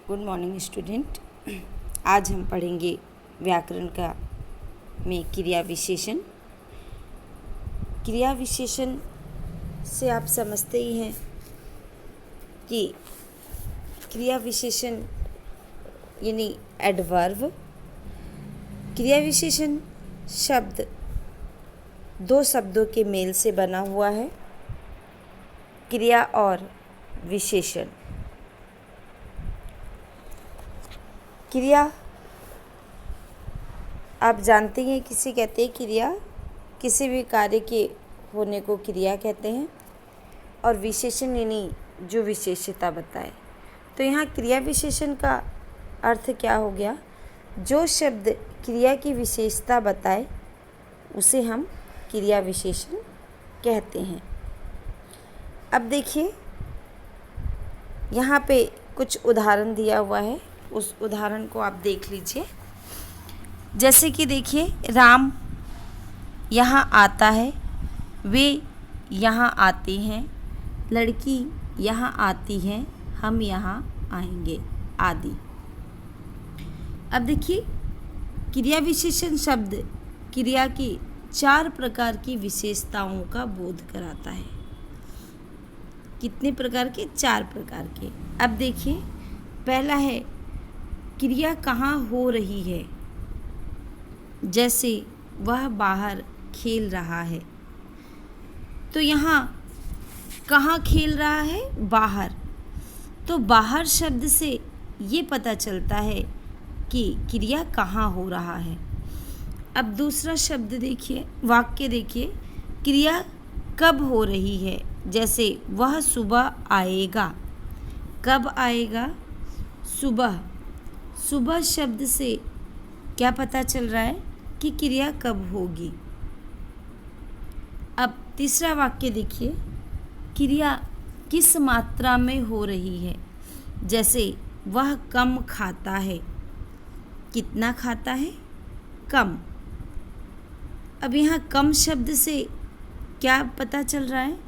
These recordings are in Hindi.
Good morning student. आज हम पढ़ेंगे व्याकरण का में क्रिया विशेषण। क्रिया विशेषण से आप समझते ही हैं कि क्रिया विशेषण यानी एडवर्ब। क्रिया विशेषण शब्द दो शब्दों के मेल से बना हुआ है, क्रिया और विशेषण। क्रिया आप जानते हैं किसे कहते हैं। क्रिया किसी भी कार्य के होने को क्रिया कहते हैं, और विशेषण यानी जो विशेषता बताए। तो यहाँ क्रिया विशेषण का अर्थ क्या हो गया? जो शब्द क्रिया की विशेषता बताए उसे हम क्रिया विशेषण कहते हैं। अब देखिए यहाँ पे कुछ उदाहरण दिया हुआ है, उस उदाहरण को आप देख लीजिए। जैसे कि देखिए, राम यहाँ आता है, वे यहाँ आते हैं, लड़की यहाँ आती है, हम यहाँ आएंगे आदि। अब देखिए, क्रिया विशेषण शब्द क्रिया की 4 प्रकार की विशेषताओं का बोध कराता है। कितने प्रकार के? 4 प्रकार के। अब देखिए, पहला है क्रिया कहाँ हो रही है। जैसे वह बाहर खेल रहा है, तो यहाँ कहाँ खेल रहा है? बाहर। तो बाहर शब्द से ये पता चलता है कि क्रिया कहाँ हो रहा है। अब दूसरा शब्द देखिए, वाक्य देखिए, क्रिया कब हो रही है। जैसे वह सुबह आएगा। कब आएगा? सुबह। सुबह शब्द से क्या पता चल रहा है कि क्रिया कब होगी। अब तीसरा वाक्य देखिए, क्रिया किस मात्रा में हो रही है। जैसे वह कम खाता है। कितना खाता है? कम। अब यहाँ कम शब्द से क्या पता चल रहा है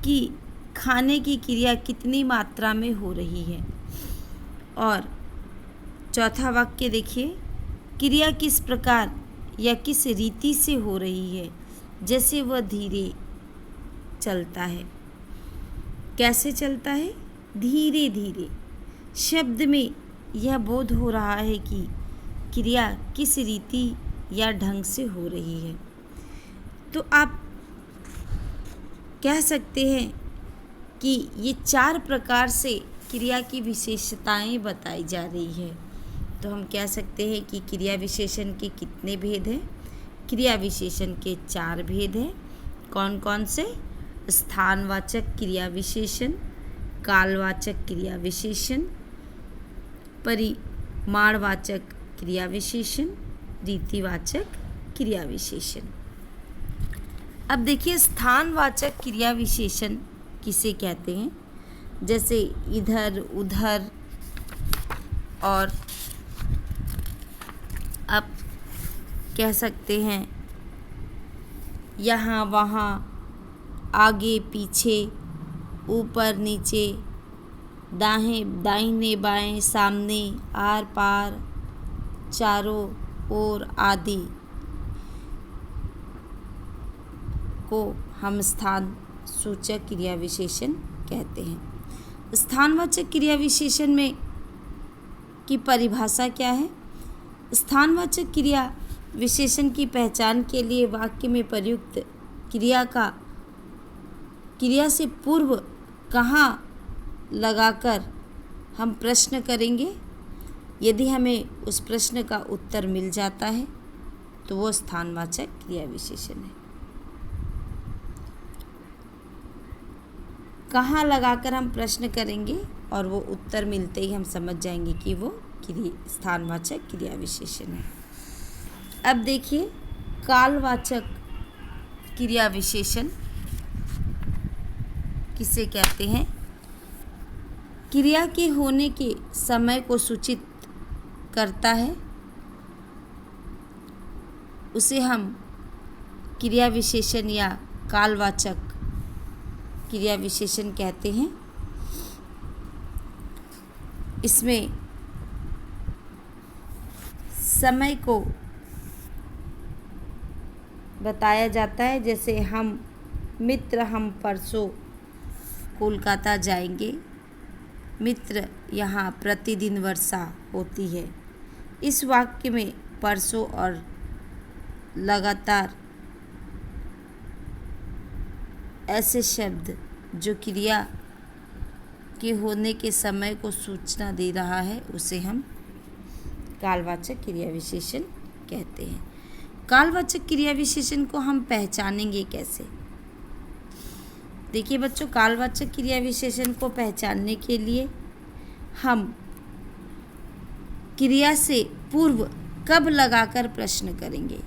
कि खाने की क्रिया कितनी मात्रा में हो रही है। और चौथा वाक्य देखिए, क्रिया किस प्रकार या किस रीति से हो रही है। जैसे वह धीरे चलता है। कैसे चलता है? धीरे धीरे। शब्द में यह बोध हो रहा है कि क्रिया किस रीति या ढंग से हो रही है। तो आप कह सकते हैं कि ये 4 प्रकार से क्रिया की विशेषताएं बताई जा रही है। तो हम कह सकते हैं कि क्रिया विशेषण के कितने भेद हैं? क्रिया विशेषण के 4 भेद हैं। कौन कौन से? स्थानवाचक क्रिया विशेषण, कालवाचक क्रिया विशेषण, परिमाणवाचक क्रिया विशेषण, रीतिवाचक क्रिया विशेषण। अब देखिए, स्थानवाचक क्रिया विशेषण किसे कहते हैं। जैसे इधर उधर, और अब कह सकते हैं यहाँ वहाँ, आगे पीछे, ऊपर नीचे, दाएं दाहिने बाएं, सामने आर पार, चारों ओर आदि को हम स्थान सूचक क्रिया विशेषण कहते हैं। स्थानवाचक क्रिया विशेषण में की परिभाषा क्या है? स्थानवाचक क्रिया विशेषण की पहचान के लिए वाक्य में प्रयुक्त क्रिया से पूर्व कहाँ लगाकर हम प्रश्न करेंगे। यदि हमें उस प्रश्न का उत्तर मिल जाता है तो वो स्थानवाचक क्रिया विशेषण है। कहाँ लगाकर हम प्रश्न करेंगे और वो उत्तर मिलते ही हम समझ जाएंगे कि वो स्थानवाचक क्रिया विशेषण है। अब देखिए, कालवाचक क्रिया विशेषण किसे कहते हैं। क्रिया के होने के समय को सूचित करता है, उसे हम क्रिया विशेषण या कालवाचक क्रिया विशेषण कहते हैं। इसमें समय को बताया जाता है, जैसे हम परसों कोलकाता जाएंगे। मित्र, यहाँ प्रतिदिन वर्षा होती है। इस वाक्य में परसों और लगातार ऐसे शब्द जो क्रिया के होने के समय को सूचना दे रहा है उसे हम कालवाचक क्रिया विशेषण कहते हैं। कालवाचक क्रिया विशेषण को हम पहचानेंगे कैसे? देखिए बच्चों, कालवाचक क्रिया विशेषण को पहचानने के लिए हम क्रिया से पूर्व कब लगाकर प्रश्न करेंगे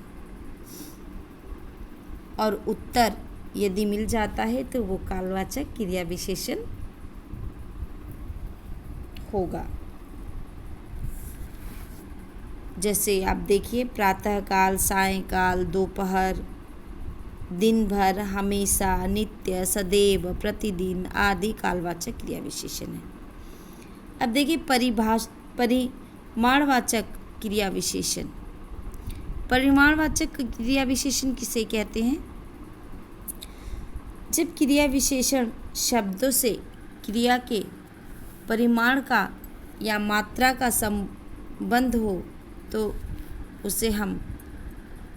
और उत्तर यदि मिल जाता है तो वो कालवाचक क्रिया विशेषण होगा। जैसे आप देखिए, प्रातःकाल, सायंकाल, दोपहर, दिन भर, हमेशा, नित्य, सदैव, प्रतिदिन आदि कालवाचक क्रिया विशेषण है। अब देखिए परिमाणवाचक क्रिया विशेषण। परिमाणवाचक क्रिया विशेषण किसे कहते हैं? जब क्रिया विशेषण शब्दों से क्रिया के परिमाण का या मात्रा का संबंध हो तो उसे हम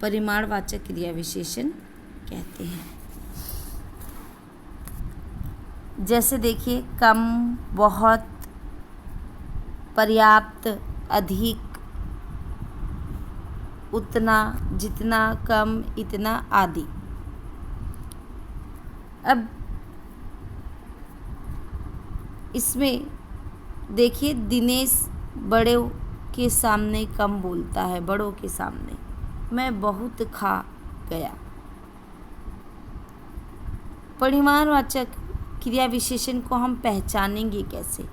परिमाणवाचक क्रिया विशेषण कहते हैं। जैसे देखिए, कम, बहुत, पर्याप्त, अधिक, उतना, जितना, कम, इतना आदि। अब इसमें देखिए, दिनेश बड़ों के सामने कम बोलता है। बड़ों के सामने, मैं बहुत खा गया। परिमाणवाचक क्रिया विशेषण को हम पहचानेंगे कैसे?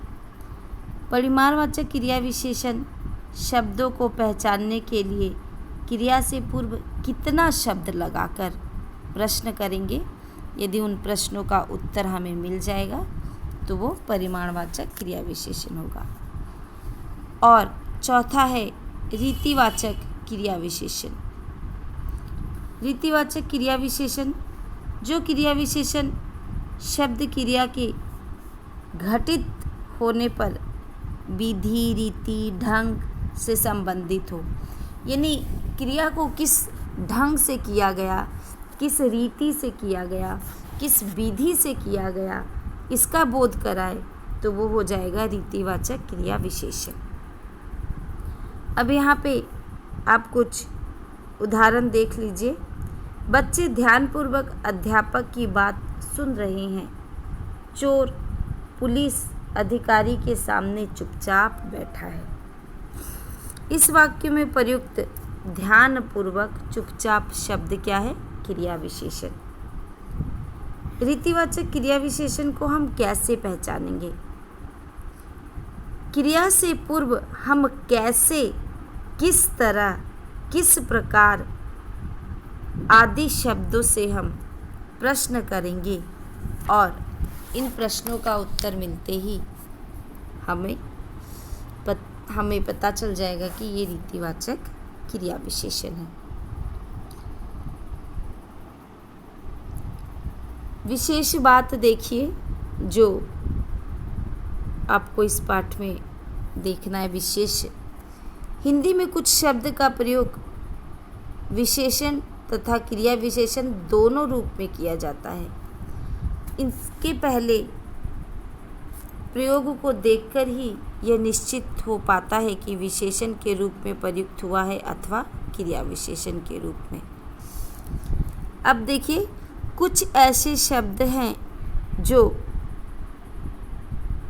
परिमाणवाचक क्रिया विशेषण शब्दों को पहचानने के लिए क्रिया से पूर्व कितना शब्द लगाकर प्रश्न करेंगे। यदि उन प्रश्नों का उत्तर हमें मिल जाएगा तो वो परिमाणवाचक क्रिया विशेषण होगा। और चौथा है रीतिवाचक क्रिया विशेषण। रीतिवाचक क्रिया विशेषण, जो क्रिया विशेषण शब्द क्रिया के घटित होने पर विधि, रीति, ढंग से संबंधित हो। यानी क्रिया को किस ढंग से किया गया, किस रीति से किया गया, किस विधि से किया गया, इसका बोध कराए तो वो हो जाएगा रीतिवाचक क्रिया विशेषण। अब यहाँ पे आप कुछ उदाहरण देख लीजिए। बच्चे ध्यानपूर्वक अध्यापक की बात सुन रहे हैं। चोर पुलिस अधिकारी के सामने चुपचाप बैठा है। इस वाक्य में प्रयुक्त ध्यानपूर्वक, चुपचाप शब्द क्या है? क्रिया विशेषण। रीतिवाचक क्रिया विशेषण को हम कैसे पहचानेंगे? क्रिया से पूर्व हम कैसे, किस तरह, किस प्रकार आदि शब्दों से हम प्रश्न करेंगे और इन प्रश्नों का उत्तर मिलते ही हमें पता चल जाएगा कि ये रीतिवाचक क्रिया विशेषण है। विशेष बात देखिए जो आपको इस पाठ में देखना है। विशेष, हिंदी में कुछ शब्द का प्रयोग विशेषण तथा क्रिया विशेषण दोनों रूप में किया जाता है। इसके पहले प्रयोग को देखकर ही यह निश्चित हो पाता है कि विशेषण के रूप में प्रयुक्त हुआ है अथवा क्रिया विशेषण के रूप में। अब देखिए, कुछ ऐसे शब्द हैं जो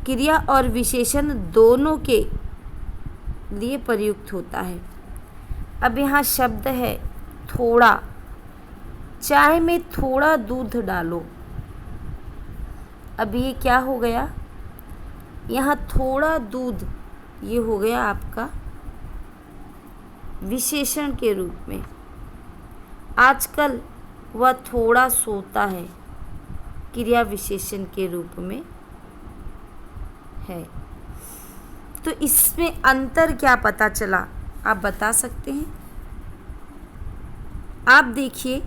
क्रिया और विशेषण दोनों के लिए प्रयुक्त होता है। अब यहाँ शब्द है थोड़ा। चाय में थोड़ा दूध डालो। अब ये क्या हो गया? यहाँ थोड़ा दूध, ये हो गया आपका विशेषण के रूप में। आजकल वह थोड़ा सोता है, क्रिया विशेषण के रूप में है। तो इसमें अंतर क्या पता चला, आप बता सकते हैं? आप देखिए,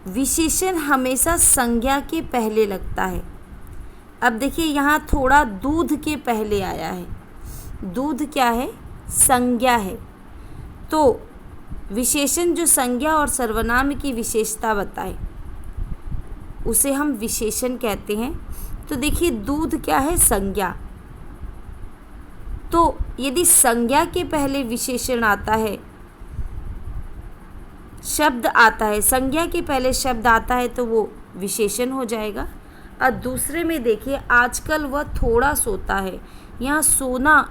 विशेषण हमेशा संज्ञा के पहले लगता है। अब देखिए यहाँ थोड़ा दूध के पहले आया है। दूध क्या है? संज्ञा है। तो विशेषण जो संज्ञा और सर्वनाम की विशेषता बताए उसे हम विशेषण कहते हैं। तो देखिए दूध क्या है? संज्ञा। तो यदि संज्ञा के पहले विशेषण आता है, शब्द आता है, संज्ञा के पहले शब्द आता है तो वो विशेषण हो जाएगा। और दूसरे में देखिए, आजकल वह थोड़ा सोता है। यहाँ सोना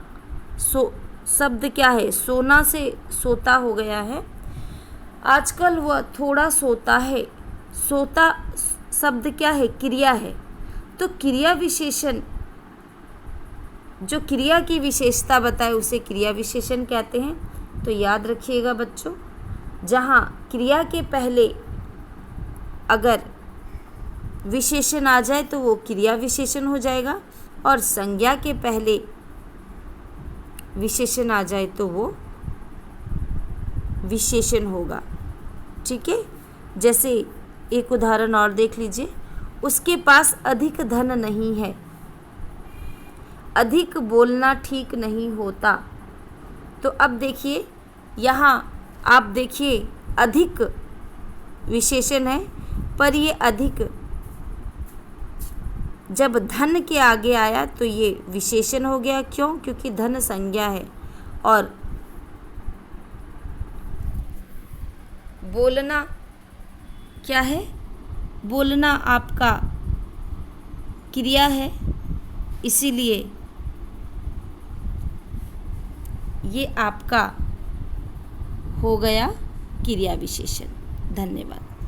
शब्द क्या है? सोना से सोता हो गया है। आजकल वह थोड़ा सोता है। सोता शब्द क्या है? क्रिया है। तो क्रिया विशेषण, जो क्रिया की विशेषता बताए उसे क्रिया विशेषण कहते हैं। तो याद रखिएगा बच्चों, जहाँ क्रिया के पहले अगर विशेषण आ जाए तो वो क्रिया विशेषण हो जाएगा, और संज्ञा के पहले विशेषण आ जाए तो वो विशेषण होगा। ठीक है। जैसे एक उदाहरण और देख लीजिए, उसके पास अधिक धन नहीं है। अधिक बोलना ठीक नहीं होता। तो अब देखिए यहाँ आप देखिए अधिक विशेषण है, पर ये अधिक जब धन के आगे आया तो ये विशेषण हो गया। क्यों? क्योंकि धन संज्ञा है और बोलना क्या है? बोलना आपका क्रिया है, इसीलिए ये आपका हो गया क्रिया विशेषण। धन्यवाद।